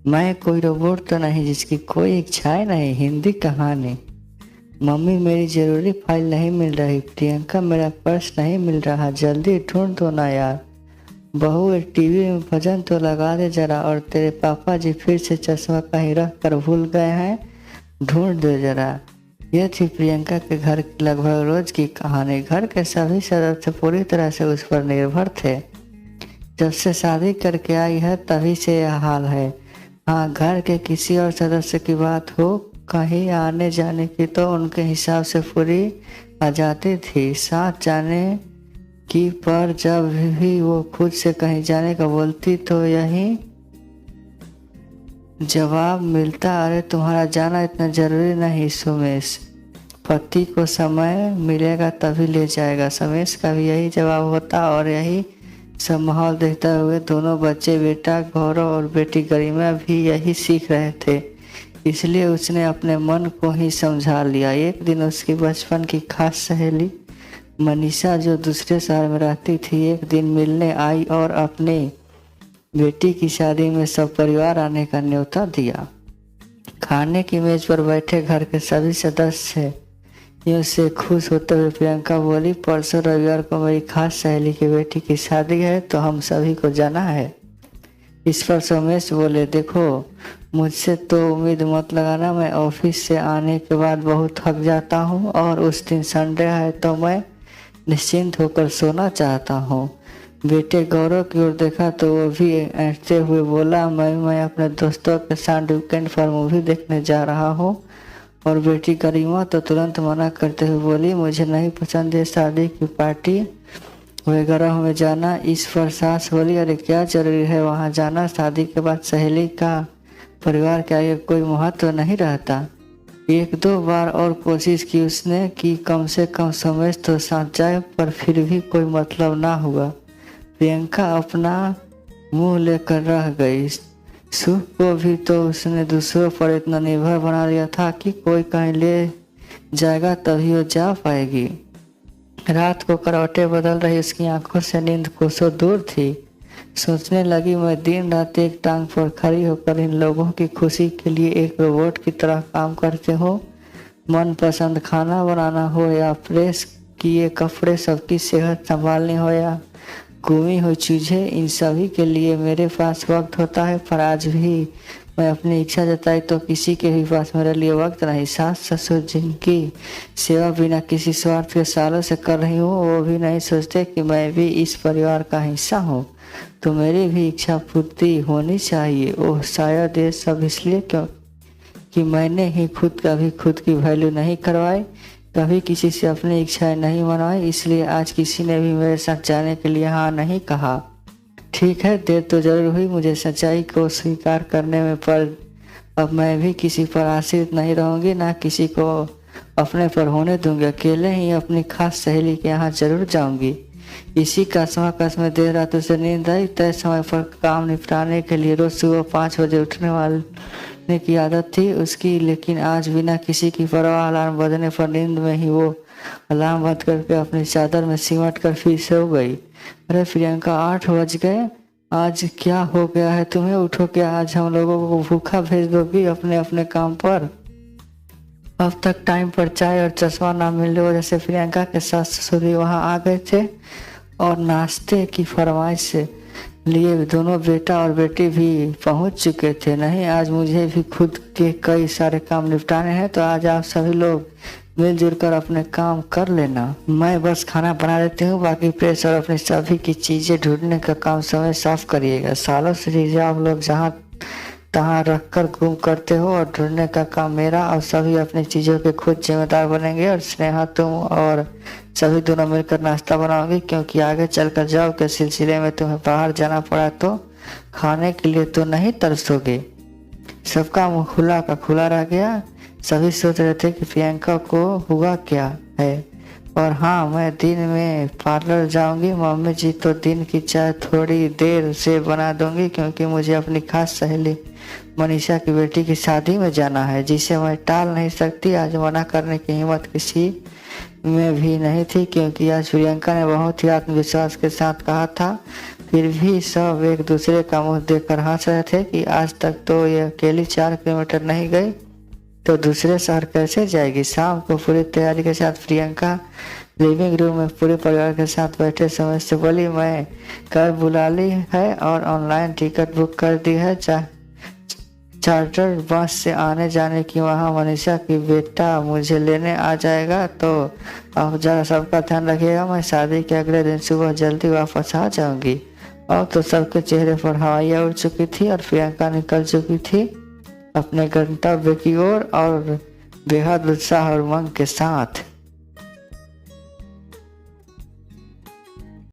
मैं कोई रोबोट तो नहीं जिसकी कोई इच्छाएं नहीं। हिंदी कहानी। मम्मी मेरी ज़रूरी फाइल नहीं मिल रही। प्रियंका मेरा पर्स नहीं मिल रहा। जल्दी ढूंढ दो ना यार। बहू एक टीवी में भजन तो लगा दे जरा। और तेरे पापा जी फिर से चश्मा कहीं रख कर भूल गए हैं। ढूंढ दो जरा। यह थी प्रियंका के घर की लगभग रोज की कहानी। घर के सभी सदस्य पूरी तरह से उस पर निर्भर थे। जब से शादी करके आई है तभी से यह हाल है। हाँ, घर के किसी और सदस्य की बात हो कहीं आने जाने की तो उनके हिसाब से पूरी आ जाती थी। साथ जाने की, पर जब भी वो खुद से कहीं जाने का बोलती तो यही जवाब मिलता, अरे तुम्हारा जाना इतना जरूरी नहीं सुमेश। पति को समय मिलेगा तभी ले जाएगा। सुमेश का भी यही जवाब होता और यही सब माहौल देखते हुए दोनों बच्चे, बेटा गौरव और बेटी गरिमा भी यही सीख रहे थे। इसलिए उसने अपने मन को ही समझा लिया। एक दिन उसकी बचपन की खास सहेली मनीषा, जो दूसरे शहर में रहती थी, एक दिन मिलने आई और अपने बेटी की शादी में सब परिवार आने का न्योता दिया। खाने की मेज पर बैठे घर के सभी सदस्य यूं से खुश होते हुए प्रियंका बोली, परसों रविवार को मेरी खास सहेली की बेटी की शादी है तो हम सभी को जाना है। इस पर सोमेश बोले, देखो मुझसे तो उम्मीद मत लगाना। मैं ऑफिस से आने के बाद बहुत थक जाता हूँ और उस दिन संडे है तो मैं निश्चिंत होकर सोना चाहता हूँ। बेटे गौरव की ओर देखा तो वो भी ऐंठते हुए बोला, मैं अपने दोस्तों के साथ वीकेंड पर मूवी देखने जा रहा हूँ। और बेटी गरिमा तो तुरंत मना करते हुए बोली, मुझे नहीं पसंद है शादी की पार्टी वगैरह में जाना। इस पर सास बोली, अरे क्या जरूरी है वहाँ जाना। शादी के बाद सहेली का परिवार के आगे कोई महत्व नहीं रहता। एक दो बार और कोशिश की उसने कि कम से कम समझ तो साथ जाए, पर फिर भी कोई मतलब ना हुआ। प्रियंका अपना मुंह लेकर रह गई। सुख को भी तो उसने दूसरों पर इतना निर्भर बना लिया था कि कोई कहीं ले जाएगा तभी वो जा पाएगी। रात को करवटें बदल रही उसकी आंखों से नींद कोसों दूर थी। सोचने लगी, मैं दिन रात एक टांग पर खड़ी होकर इन लोगों की खुशी के लिए एक रोबोट की तरह काम करते हो। मनपसंद खाना बनाना हो या प्रेस किए कपड़े, सबकी सेहत संभालनी हो या घूमी हुई चीज़ें, इन सभी के लिए मेरे पास वक्त होता है। पर आज भी मैं अपनी इच्छा जताई तो किसी के भी पास मेरे लिए वक्त नहीं। सास ससुर जिनकी सेवा बिना किसी स्वार्थ के सालों से कर रही हूँ, वो भी नहीं सोचते कि मैं भी इस परिवार का हिस्सा हूँ, तो मेरी भी इच्छा पूर्ति होनी चाहिए। ओह, शायद ये सब इसलिए क्यों कि मैंने ही कभी खुद की वैल्यू नहीं करवाई, कभी किसी से अपनी इच्छाएं नहीं मनवाई, इसलिए आज किसी ने भी मेरे साथ जाने के लिए हाँ नहीं कहा। ठीक है, देर तो जरूर हुई मुझे सच्चाई को स्वीकार करने में, पर अब मैं भी किसी पर आश्रित नहीं रहूंगी, ना किसी को अपने पर होने दूंगी। अकेले ही अपनी खास सहेली के यहाँ जरूर जाऊंगी। इसी कसम में देर रात उसे नींद आई। तय समय पर काम निपटाने के लिए रोज सुबह 5 बजे उठने वाले की आदत थी उसकी, लेकिन आज बिना किसी की परवाह अलार्म बजने पर नींद में ही वो अलार्म बंद करके अपनी चादर में सिमट कर फिर सो गई। अरे प्रियंका, 8 बज गए। आज क्या हो गया है तुम्हें? उठो, क्या आज हम लोगों को भूखा भेज दोगी अपने अपने काम पर? अब तक टाइम पर चाय और चश्मा ना मिलने वजह से प्रियंका के सास ससुर वहाँ आ गए थे और नाश्ते की फरमाइश से लिए दोनों बेटा और बेटी भी पहुंच चुके थे। नहीं, आज मुझे भी खुद के कई सारे काम निपटाने हैं, तो आज आप सभी लोग मिलजुल कर अपने काम कर लेना। मैं बस खाना बना लेती हूँ, बाकी प्रेस और अपनी सभी की चीज़ें ढूंढने का काम समय साफ करिएगा। सालों से चीज़ें आप लोग जहाँ तहाँ रख कर गुम करते हो और ढूंढने का काम मेरा, और सभी अपनी चीज़ों के खुद जिम्मेदार बनेंगे। और स्नेहा, तुम और सभी दोनों मिलकर नाश्ता बनाओगी, क्योंकि आगे चलकर जॉब के सिलसिले में तुम्हें बाहर जाना पड़ा तो खाने के लिए तो नहीं तरसोगे। सबका मुँह खुला का खुला रह गया। सभी सोच रहे थे कि प्रियंका को हुआ क्या है। और हाँ, मैं दिन में पार्लर जाऊंगी। मम्मी जी तो दिन की चाय थोड़ी देर से बना दूंगी, क्योंकि मुझे अपनी खास सहेली मनीषा की बेटी की शादी में जाना है, जिसे मैं टाल नहीं सकती। आज मना करने की हिम्मत किसी में भी नहीं थी, क्योंकि आज प्रियंका ने बहुत ही आत्मविश्वास के साथ कहा था, फिर भी सब एक दूसरे का मुंह देखकर हंस रहे थे कि आज तक तो ये अकेली 4 किलोमीटर नहीं गई तो दूसरे शहर कैसे जाएगी। शाम को पूरी तैयारी के साथ प्रियंका लिविंग रूम में पूरे परिवार के साथ बैठे समय से बोली, मैं कार बुला ली है और ऑनलाइन टिकट बुक कर दी है चार्टर बस से आने जाने की। वहाँ मनीषा की बेटा मुझे लेने आ जाएगा, तो आप जरा सबका ध्यान रखिएगा। मैं शादी के अगले दिन सुबह जल्दी वापस आ जाऊंगी। अब तो सबके चेहरे पर हवाइयाँ उड़ चुकी थी और प्रियंका निकल चुकी थी अपने गंतव्य की ओर और बेहद उत्साह और उमंग के साथ।